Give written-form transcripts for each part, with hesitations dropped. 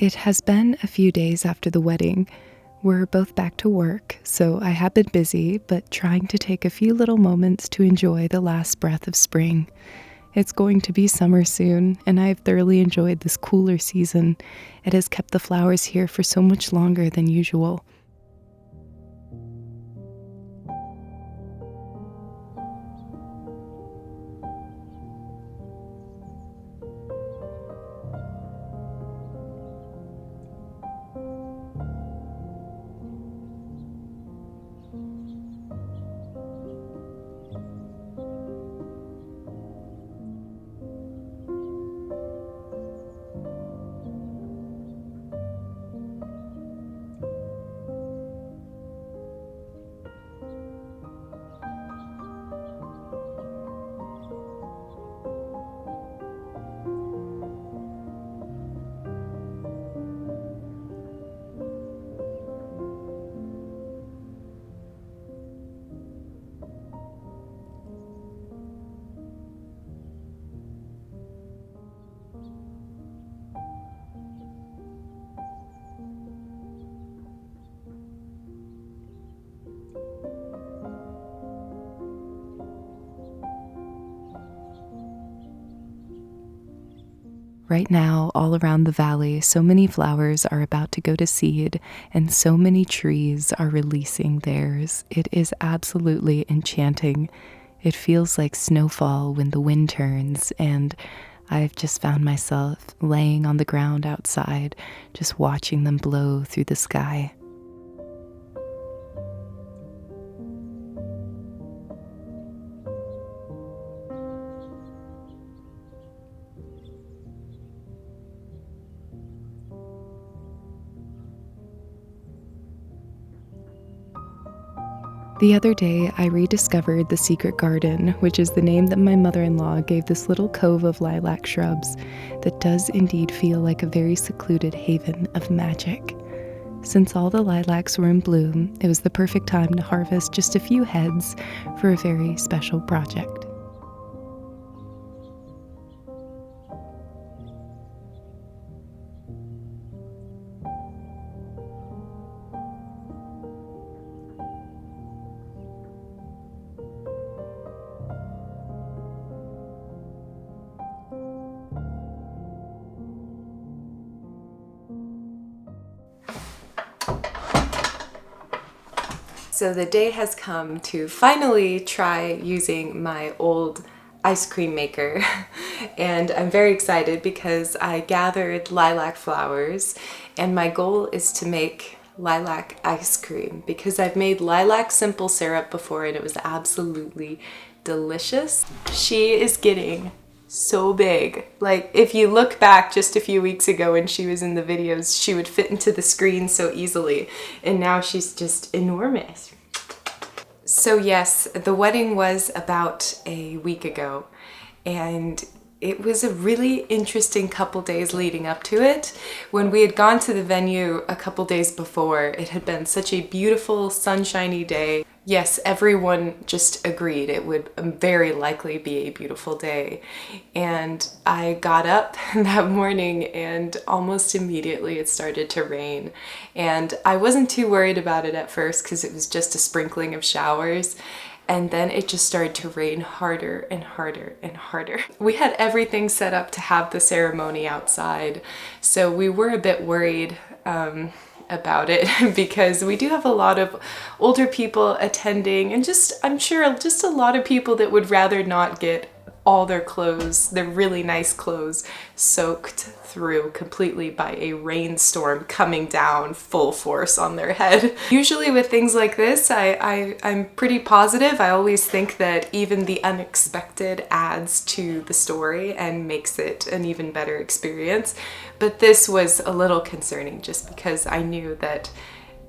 It has been a few days after the wedding. We're both back to work, so I have been busy, but trying to take a few little moments to enjoy the last breath of spring. It's going to be summer soon, and I have thoroughly enjoyed this cooler season. It has kept the flowers here for so much longer than usual. Right now, all around the valley, so many flowers are about to go to seed, and so many trees are releasing theirs. It is absolutely enchanting. It feels like snowfall when the wind turns, and I've just found myself laying on the ground outside, just watching them blow through the sky. The other day, I rediscovered the secret garden, which is the name that my mother-in-law gave this little cove of lilac shrubs that does indeed feel like a very secluded haven of magic. Since all the lilacs were in bloom, it was the perfect time to harvest just a few heads for a very special project. So the day has come to finally try using my old ice cream maker and I'm very excited because I gathered lilac flowers and my goal is to make lilac ice cream because I've made lilac simple syrup before and it was absolutely delicious. She is getting so big. Like if you look back just a few weeks ago when she was in the videos, she would fit into the screen so easily, and now she's just enormous. So yes, the wedding was about a week ago, and it was a really interesting couple days leading up to it. When we had gone to the venue a couple days before, it had been such a beautiful, sunshiny day. Yes, everyone just agreed it would very likely be a beautiful day. And I got up that morning and almost immediately it started to rain. And I wasn't too worried about it at first because it was just a sprinkling of showers. And then it just started to rain harder and harder and harder. We had everything set up to have the ceremony outside, so we were a bit worried about it because we do have a lot of older people attending and I'm sure just a lot of people that would rather not get all their clothes, their really nice clothes, soaked through completely by a rainstorm coming down full force on their head. Usually with things like this, I'm pretty positive. I always think that even the unexpected adds to the story and makes it an even better experience. But this was a little concerning just because I knew that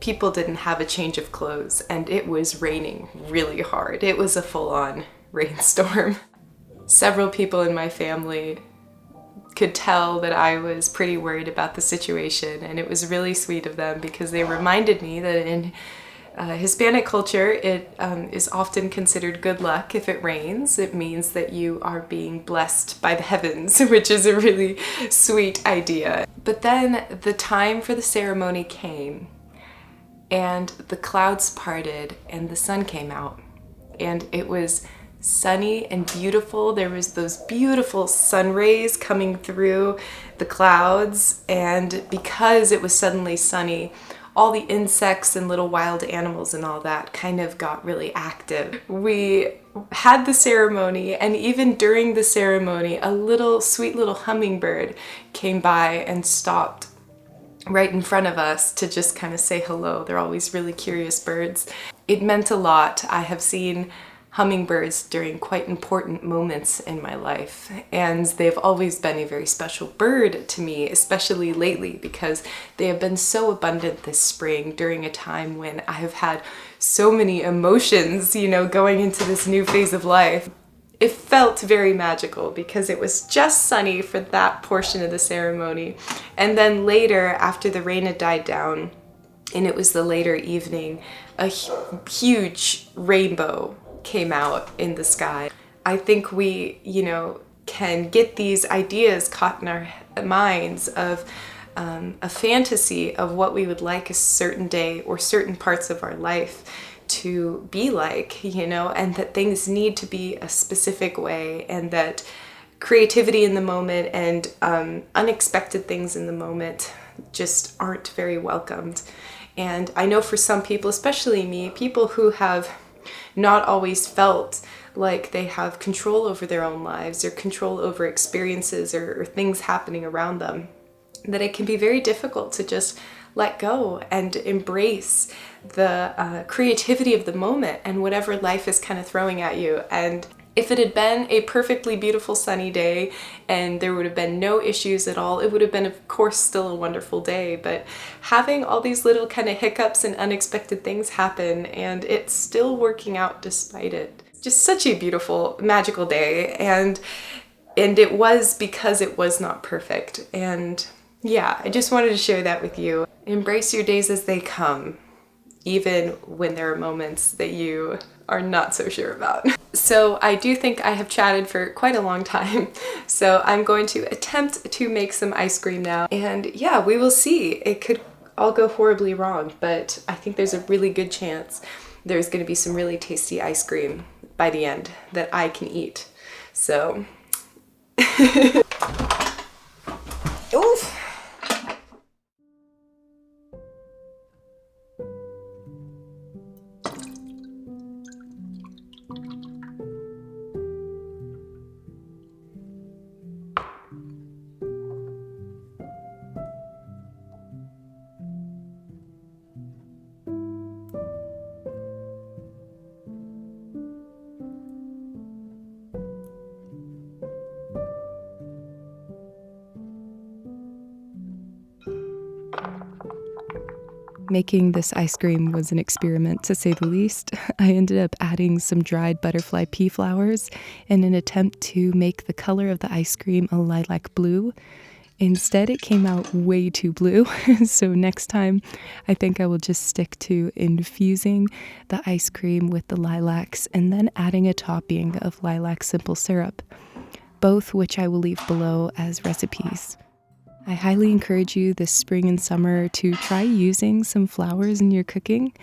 people didn't have a change of clothes and it was raining really hard. It was a full-on rainstorm. Several people in my family could tell that I was pretty worried about the situation, and it was really sweet of them because they reminded me that in Hispanic culture, it is often considered good luck if it rains. It means that you are being blessed by the heavens, which is a really sweet idea. But then the time for the ceremony came, and the clouds parted and the sun came out, and it was sunny and beautiful. There was those beautiful sun rays coming through the clouds, and because it was suddenly sunny, all the insects and little wild animals and all that kind of got really active. We had the ceremony, and even during the ceremony, a little sweet little hummingbird came by and stopped right in front of us to just kind of say hello. They're always really curious birds. It meant a lot. I have seen hummingbirds during quite important moments in my life, and they've always been a very special bird to me, especially lately, because they have been so abundant this spring during a time when I have had so many emotions, going into this new phase of life. It felt very magical because it was just sunny for that portion of the ceremony, and then later, after the rain had died down and it was the later evening, a huge rainbow came out in the sky. I think we, can get these ideas caught in our minds of a fantasy of what we would like a certain day or certain parts of our life to be like, and that things need to be a specific way, and that creativity in the moment and unexpected things in the moment just aren't very welcomed. And I know for some people, especially me, people who have not always felt like they have control over their own lives or control over experiences or things happening around them, that it can be very difficult to just let go and embrace the creativity of the moment and whatever life is kind of throwing at you. And if it had been a perfectly beautiful sunny day and there would have been no issues at all, it would have been, of course, still a wonderful day. But having all these little kind of hiccups and unexpected things happen, and it's still working out despite it. Just such a beautiful, magical day. And it was because it was not perfect. And yeah, I just wanted to share that with you. Embrace your days as they come, even when there are moments that you are not so sure about. So I do think I have chatted for quite a long time. So I'm going to attempt to make some ice cream now. And yeah, we will see. It could all go horribly wrong, but I think there's a really good chance there's going to be some really tasty ice cream by the end that I can eat. So oof. Making this ice cream was an experiment, to say the least. I ended up adding some dried butterfly pea flowers in an attempt to make the color of the ice cream a lilac blue. Instead, it came out way too blue, so next time I think I will just stick to infusing the ice cream with the lilacs and then adding a topping of lilac simple syrup, both which I will leave below as recipes. I highly encourage you this spring and summer to try using some flowers in your cooking.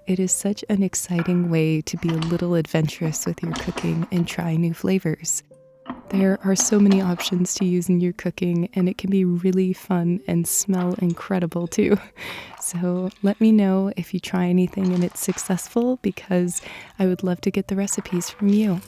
It is such an exciting way to be a little adventurous with your cooking and try new flavors. There are so many options to use in your cooking, and it can be really fun and smell incredible too. So let me know if you try anything and it's successful, because I would love to get the recipes from you.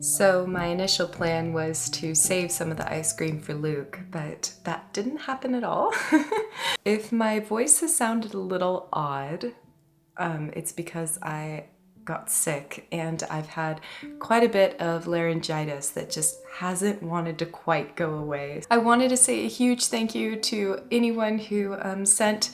So my initial plan was to save some of the ice cream for Luke, but that didn't happen at all. If my voice has sounded a little odd, it's because I got sick and I've had quite a bit of laryngitis that just hasn't wanted to quite go away. I wanted to say a huge thank you to anyone who sent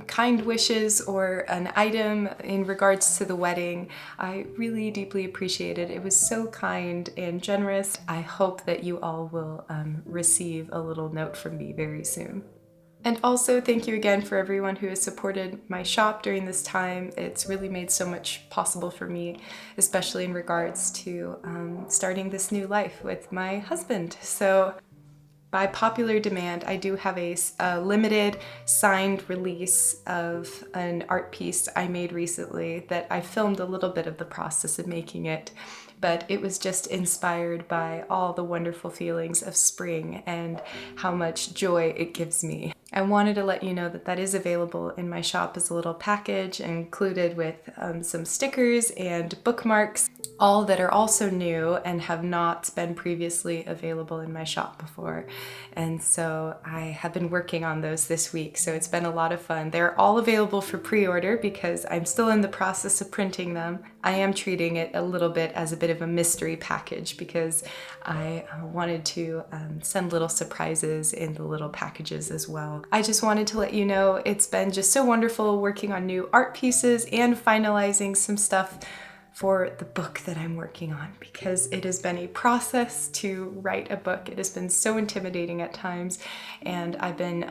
kind wishes or an item in regards to the wedding. I really deeply appreciate it. It was so kind and generous. I hope that you all will receive a little note from me very soon. And also thank you again for everyone who has supported my shop during this time. It's really made so much possible for me, especially in regards to starting this new life with my husband. So by popular demand, I do have a limited signed release of an art piece I made recently that I filmed a little bit of the process of making it, but it was just inspired by all the wonderful feelings of spring and how much joy it gives me. I wanted to let you know that that is available in my shop as a little package, included with some stickers and bookmarks, all that are also new and have not been previously available in my shop before. And so I have been working on those this week, so it's been a lot of fun. They're all available for pre-order because I'm still in the process of printing them. I am treating it a little bit as a bit of a mystery package because I wanted to send little surprises in the little packages as well. I just wanted to let you know it's been just so wonderful working on new art pieces and finalizing some stuff for the book that I'm working on, because it has been a process to write a book. It has been so intimidating at times, and I've been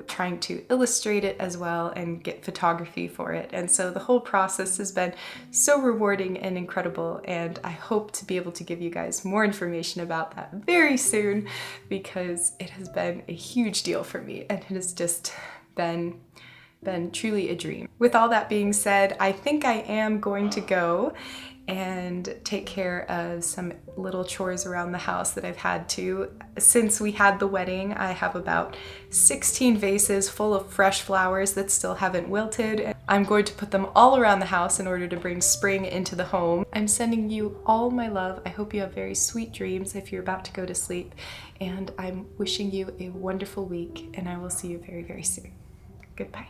trying to illustrate it as well and get photography for it. And so the whole process has been so rewarding and incredible, and I hope to be able to give you guys more information about that very soon, because it has been a huge deal for me and it has just been truly a dream. With all that being said, I think I am going to go and take care of some little chores around the house that I've had to. Since we had the wedding, I have about 16 vases full of fresh flowers that still haven't wilted. I'm going to put them all around the house in order to bring spring into the home. I'm sending you all my love. I hope you have very sweet dreams if you're about to go to sleep. And I'm wishing you a wonderful week, and I will see you very, very soon. Goodbye.